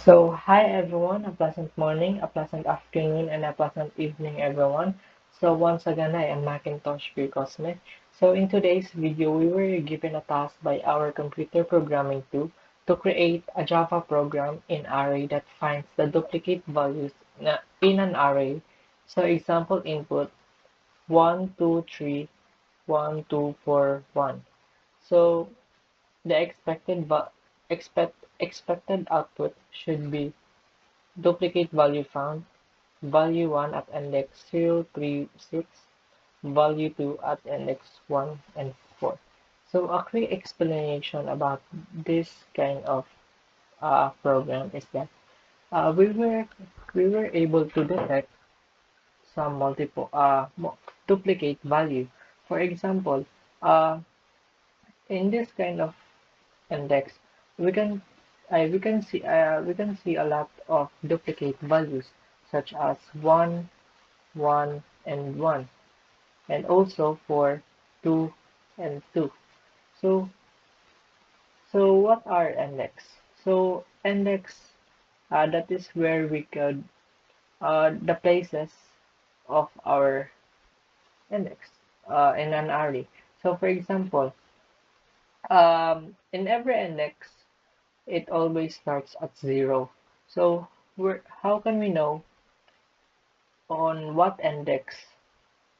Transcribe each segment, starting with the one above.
So, hi everyone, a pleasant morning, a pleasant afternoon, and a pleasant evening, everyone. So, once again, I am Macintosh Pico Smith. So, in today's video, we were given a task by our computer programming tool to create a Java program in array that finds the duplicate values in an array. So, example input 1, 2, 3, 1, 2, 4, 1. So, the expected output should be duplicate value found, value 1 at index 036, value 2 at index 1 and 4. So a quick explanation about this kind of program is that uh, we were we were able to detect some multiple duplicate value. For example, uh, in this kind of index, we can we can see a lot of duplicate values such as 1, 1, and 1, and also for 2 and 2. So, so what are index? So index, that is where we could the places of our index in an array. So for example, in every index, it always starts at 0. So how can we know on what index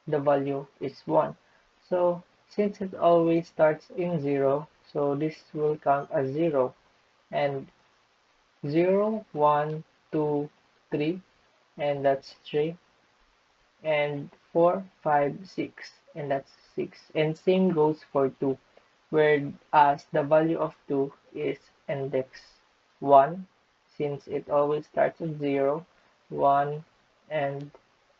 the value is 1? So since it always starts in 0, so this will count as 0, and 0, 1, 2, 3, and that's 3, and 4, 5, 6, and that's 6. And same goes for 2, whereas the value of 2 is index 1, since it always starts at 0, 1, and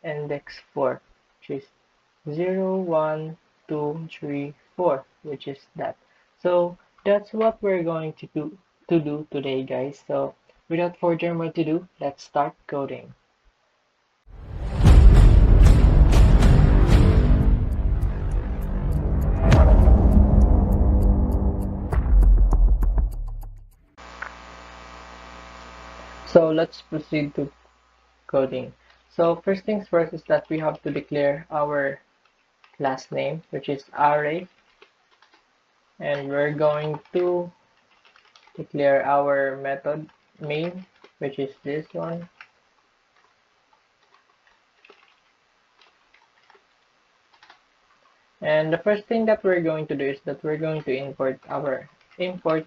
index 4, which is 0, 1, 2, 3, 4, which is that. So that's what we're going to do today, guys. So without further more to do, let's start coding. So let's proceed to coding. So first things first is that we have to declare our class name, which is array, and we're going to declare our method main, which is this one. And the first thing that we're going to do is that we're going to import our import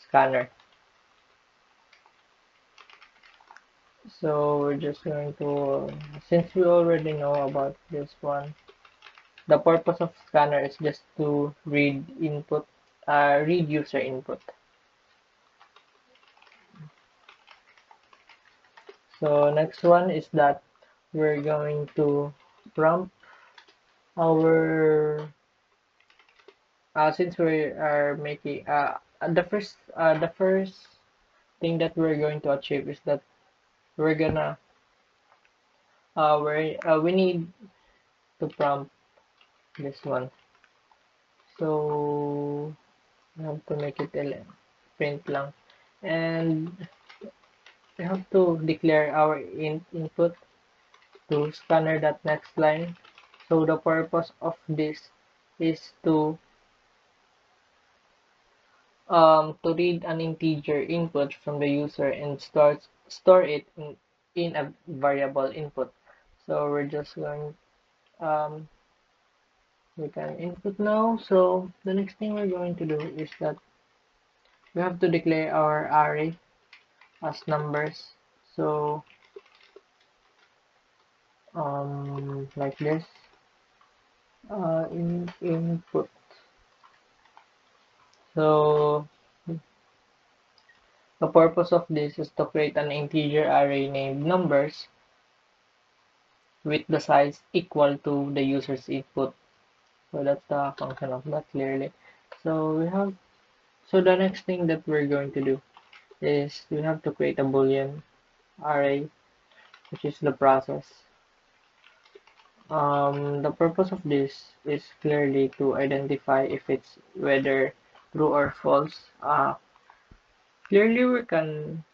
scanner. So we're just going to, since we already know about this one, the purpose of scanner is just to read user input. So next one is that we're going to prompt our since we are making the first thing that we're going to achieve is that we're gonna we need to prompt this one. So we have to make it print lang, and we have to declare our input to scanner that next line. So the purpose of this is to read an integer input from the user and store it in a variable input. So we're just going um, we can input now. So the next thing we're going to do is that we have to declare our array as numbers. So like this in input. So the purpose of this is to create an integer array named numbers with the size equal to the user's input. So that's the function of that clearly. So the next thing that we're going to do is we have to create a boolean array, which is the process. The purpose of this is clearly to identify if it's whether true or false. Clearly we can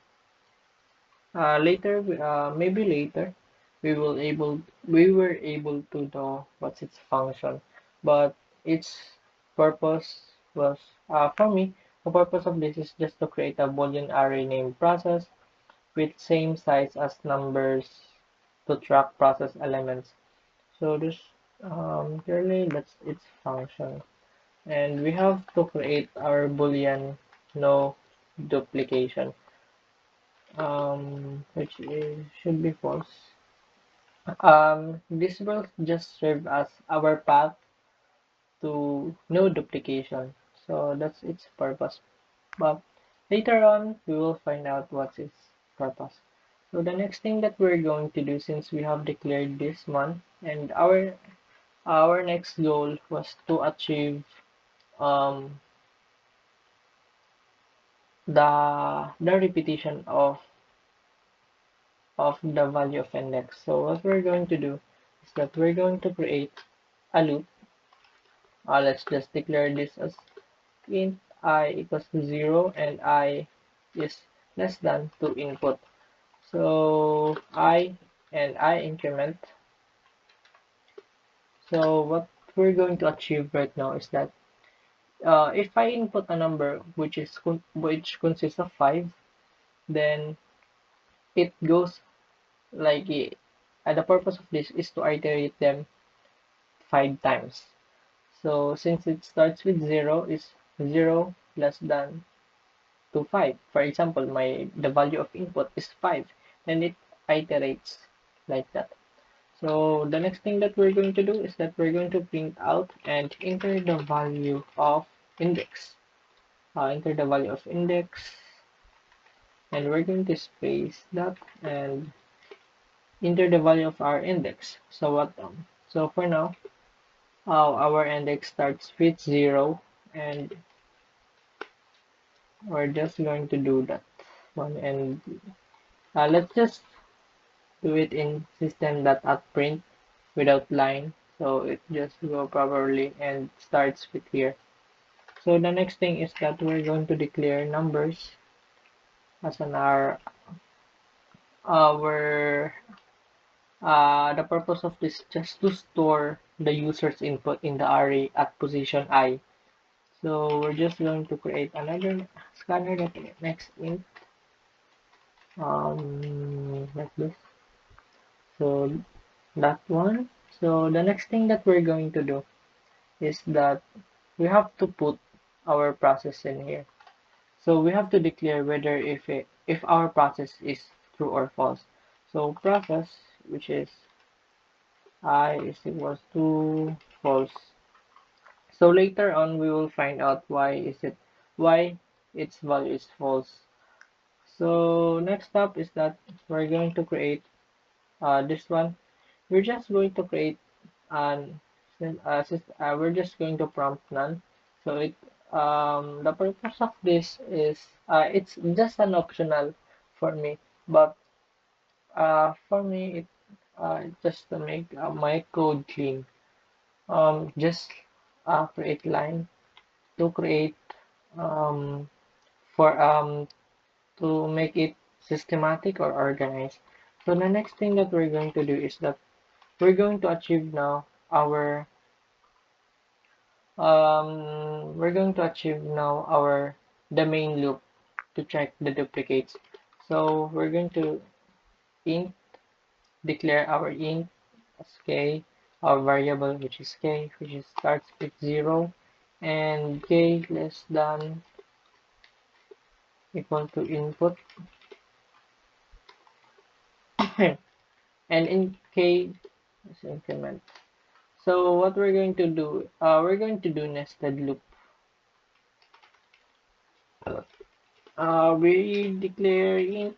Maybe later, we were able to know what's its function, but its purpose was, for me, the purpose of this is just to create a Boolean array name process with same size as numbers to track process elements. So this clearly that's its function, and we have to create our Boolean no duplication, should be false. This will just serve as our path to no duplication. So that's its purpose. But later on, we will find out what's its purpose. So the next thing that we're going to do, since we have declared this one, and our next goal was to achieve um the repetition of the value of index. So what we're going to do is that we're going to create a loop. Let's just declare this as int I equals to 0 and I is less than 2 input. So I increment. So what we're going to achieve right now is that if I input a number which consists of 5, then it goes like the purpose of this is to iterate them 5 times. So since it starts with 0, is 0 less than to 5. For example, the value of input is 5, and it iterates like that. So the next thing that we're going to do is that we're going to print out and enter the value of index. Enter the value of index, and we're going to space that and enter the value of our index. So so for now, our index starts with 0, and we're just going to do that one. And let's just do it in system.outPrint without line, so it just go properly and starts with here. So the next thing is that we're going to declare numbers as an our the purpose of this is just to store the user's input in the array at position I. So we're just going to create another scanner that next int like this. So that one. So the next thing that we're going to do is that we have to put our process in here. So we have to declare whether if our process is true or false. So process, which is I is equals to false. So later on we will find out why its value is false. So next up is that we're going to create this one. We're just going to create an we're just going to prompt none. So the purpose of this is it's just an optional for me, but for me just to make my code clean. Just create line to create um for to make it systematic or organized. So the next thing that we're going to do is that we're going to achieve now our the main loop to check the duplicates. So we're going to int declare our int as k, our variable which is k, which is starts with 0, and k less than equal to input, and in k is increment. So what we're going to do, we're going to do nested loop. We declare int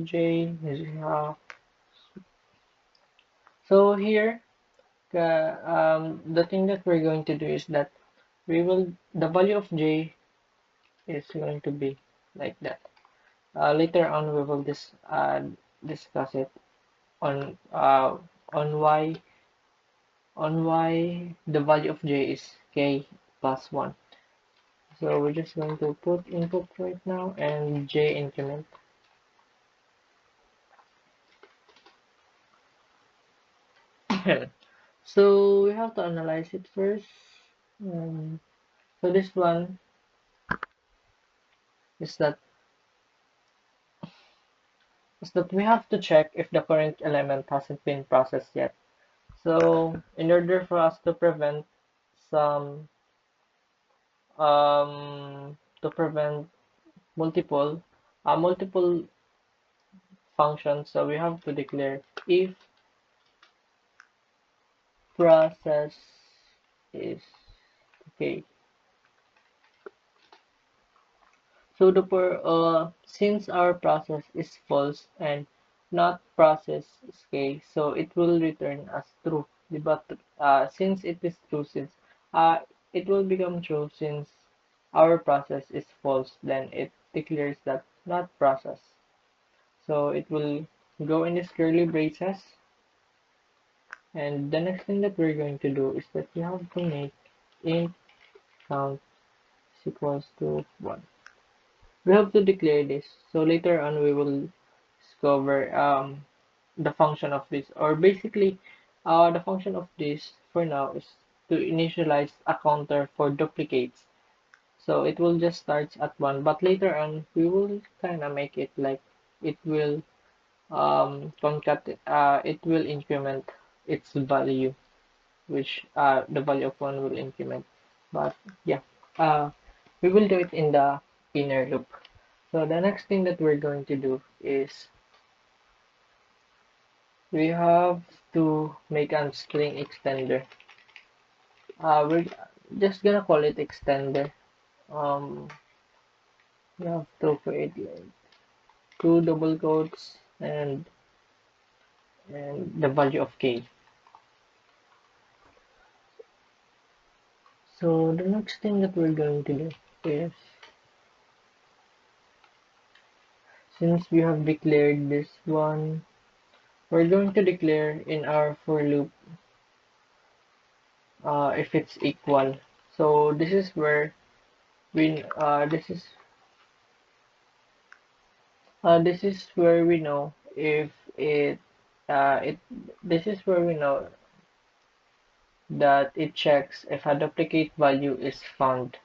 j is so here the thing that we're going to do is that the value of j is going to be like that. Later on we will discuss it on uh, on why the value of j is k plus 1. So we're just going to put input right now and j increment. So we have to analyze it first. Um, so this one is that we have to check if the current element hasn't been processed yet. So in order for us to prevent some to prevent multiple multiple functions, so we have to declare if process is okay. So since our process is false and not process is okay, so it will return as true. But since it is true, since uh, it will become true since our process is false, then it declares that not process. So it will go in this curly braces, and the next thing that we're going to do is that we have to make int count is equals to 1. We have to declare this. So later on we will discover the function of this, or basically the function of this for now is to initialize a counter for duplicates. So it will just start at 1, but later on we will kind of make it like it will it will increment its value, which the value of 1 will increment. But yeah, uh, we will do it in the inner loop. So the next thing that we're going to do is we have to make a string extender. We're just gonna call it extender. Um, we have to create like two double quotes and the value of k. So the next thing that we're going to do is, since we have declared this one, we're going to declare in our for loop if it's equal. So this is where this is where we know if it it this is where we know that it checks if a duplicate value is found.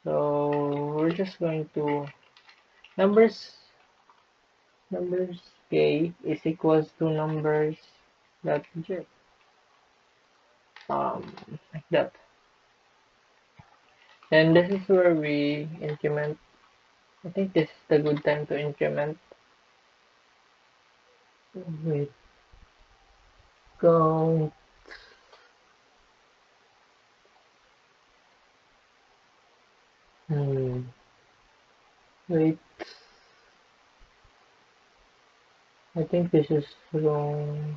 So we're just going to numbers numbers k is equals to numbers dot j, like that. And this is where we increment. I think this is the good time to increment with count. Hmm. Wait, I think this is wrong.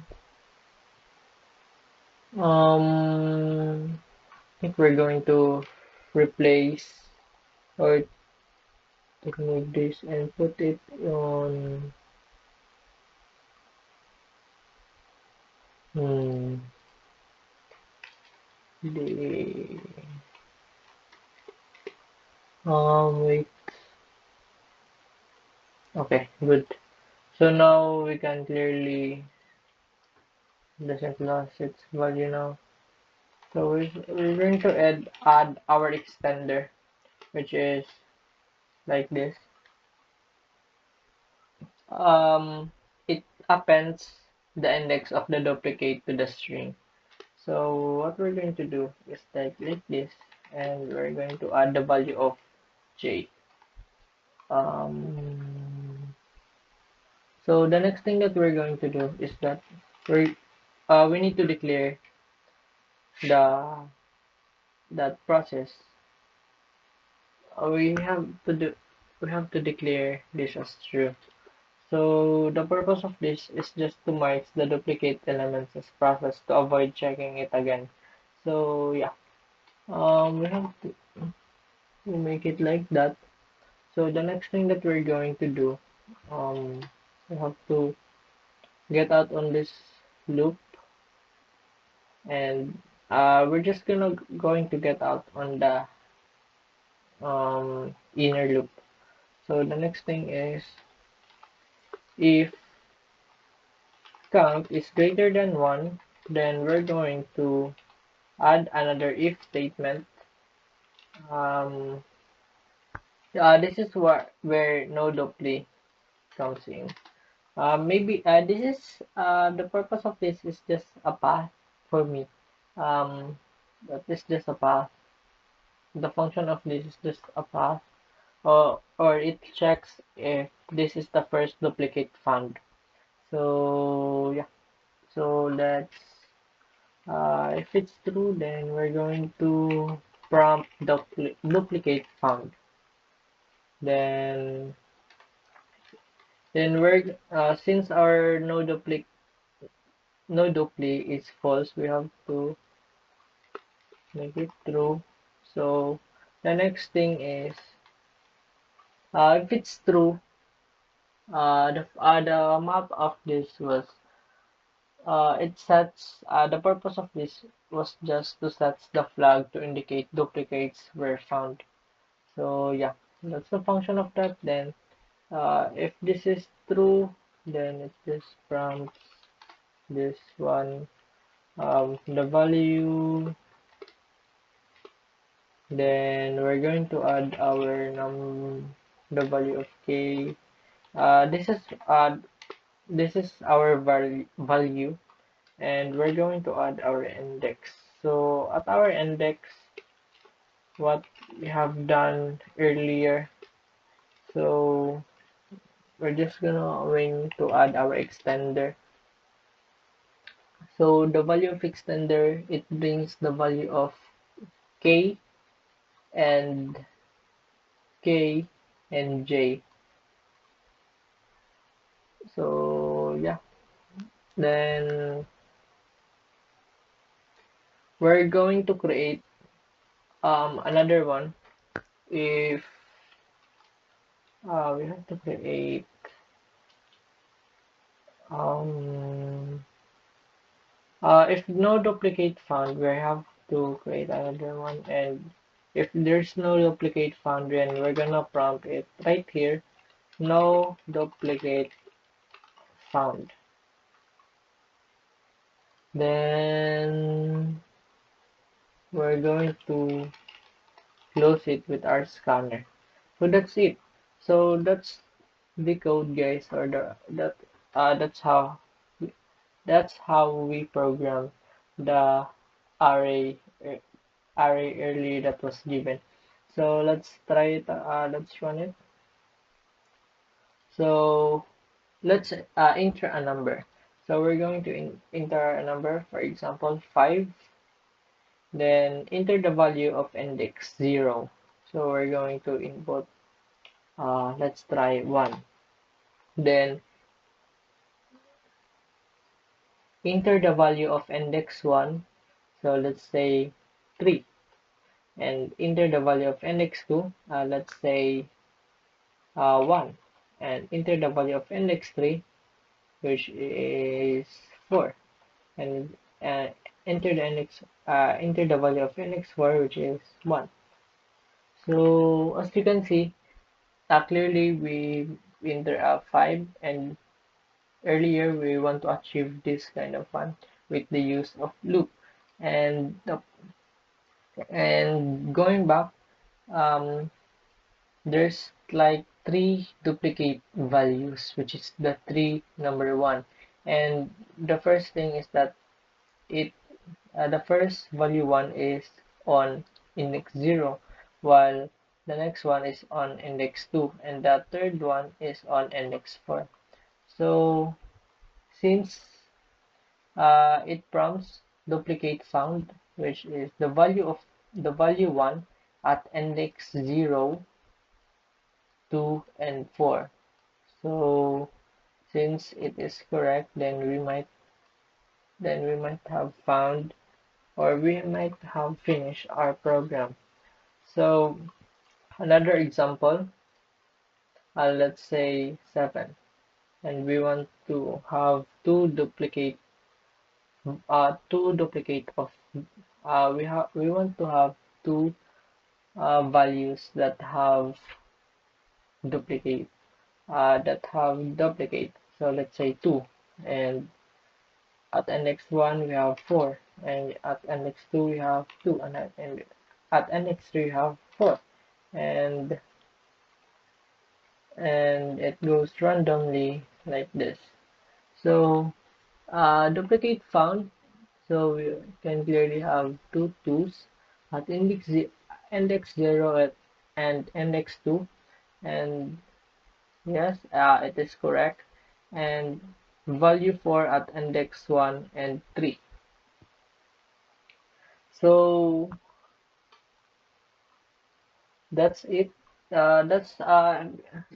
I think we're going to replace or remove this and put it on hmm, the wait. Okay, good. So now we can clearly doesn't lost its value now. So we're going to add our extender, which is like this. It appends the index of the duplicate to the string. So what we're going to do is type like this, and we're going to add the value of j. Um, so the next thing that we're going to do is that we need to declare the that process. We have to declare this as true. So the purpose of this is just to merge the duplicate elements as process to avoid checking it again. So yeah, we have to make it like that. So the next thing that we're going to do, um, we have to get out on this loop, and we're just going to get out on the inner loop. So the next thing is if count is greater than 1, Then we're going to add another if statement. Um, this is where no dupli comes in. Maybe this is the purpose of this is just a path for me. That is just a path. The function of this is just a path, or it checks if this is the first duplicate found. So yeah. So let's if it's true, then we're going to prompt duplicate found. Then we're since our no dupli is false, we have to make it true. So the next thing is if it's true, the map of this was it sets the purpose of this was just to set the flag to indicate duplicates were found. So yeah, that's the function of that. Then if this is true, then it just prompts this one the value. Then we're going to add our the value of k. This is our value, and we're going to add our index. So at our index, what we have done earlier. So we're just gonna going to add our extender. So the value of extender, it brings the value of k and k and j. So yeah, then we're going to create another one if we have to create um if no duplicate found, we have to create another one, and if there's no duplicate found, then we're gonna prompt it right here, no duplicate found. Then we're going to close it with our scanner. So that's it. So that's the code, guys, or that's how we program the array array earlier that was given. So let's try it. Let's run it. So let's enter a number. So we're going to enter a number, for example, 5. Then enter the value of index 0. So we're going to input, let's try 1. Then enter the value of index 1. So let's say 3. And enter the value of index 2. Let's say 1. And enter the value of index 3, which is 4. And enter the value of index 4, which is 1. So as you can see, clearly we enter a 5, and earlier we want to achieve this kind of one with the use of loop. And going back, um, there's like 3 duplicate values, which is the 3 number 1. And the first thing is that it the first value 1 is on index 0, while the next one is on index 2, and the third one is on index 4. So since it prompts duplicate found, which is the value of the value 1 at index 0, 2, and 4. So since it is correct, then we might have found, or we might have finished our program. So another example, let's say 7, and we want to have two duplicate of we want to have two values that have duplicate So let's say 2, and at index 1 we have 4, and at index 2 we have 2, and at index 3 we have 4, and it goes randomly like this. So duplicate found, so we can clearly have two 2's at index 0 and index 2, and yes, it is correct, and value 4 at index 1 and 3. So that's it. That's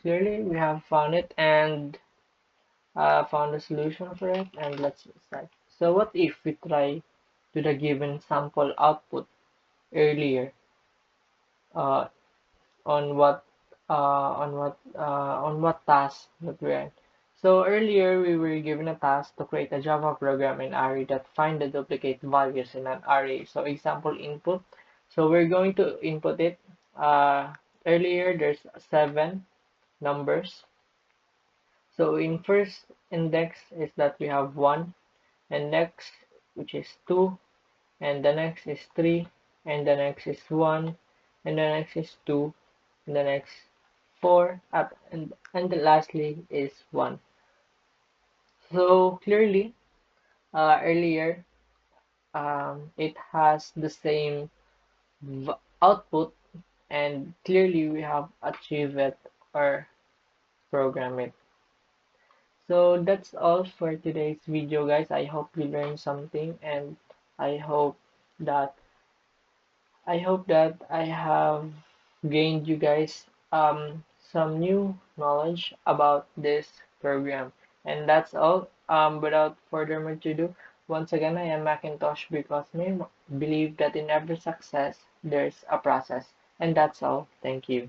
clearly we have found it, and found a solution for it, and let's start. So what if we try to the given sample output earlier, uh, on what on what task that we're in. So earlier we were given a task to create a Java program in array that find the duplicate values in an array. So example input. So we're going to input it. Earlier there's 7 numbers. So in first index is that we have 1, and next which is 2, and the next is 3, and the next is 1, and the next is 2, and the next 4, up, and lastly is 1. So clearly, earlier, it has the same output, and clearly we have achieved it or program it. So that's all for today's video, guys. I hope you learned something, and I hope that I have gained you guys some new knowledge about this program. And that's all. Without further ado, once again, I am Macintosh because I believe that in every success there's a process. And that's all. Thank you.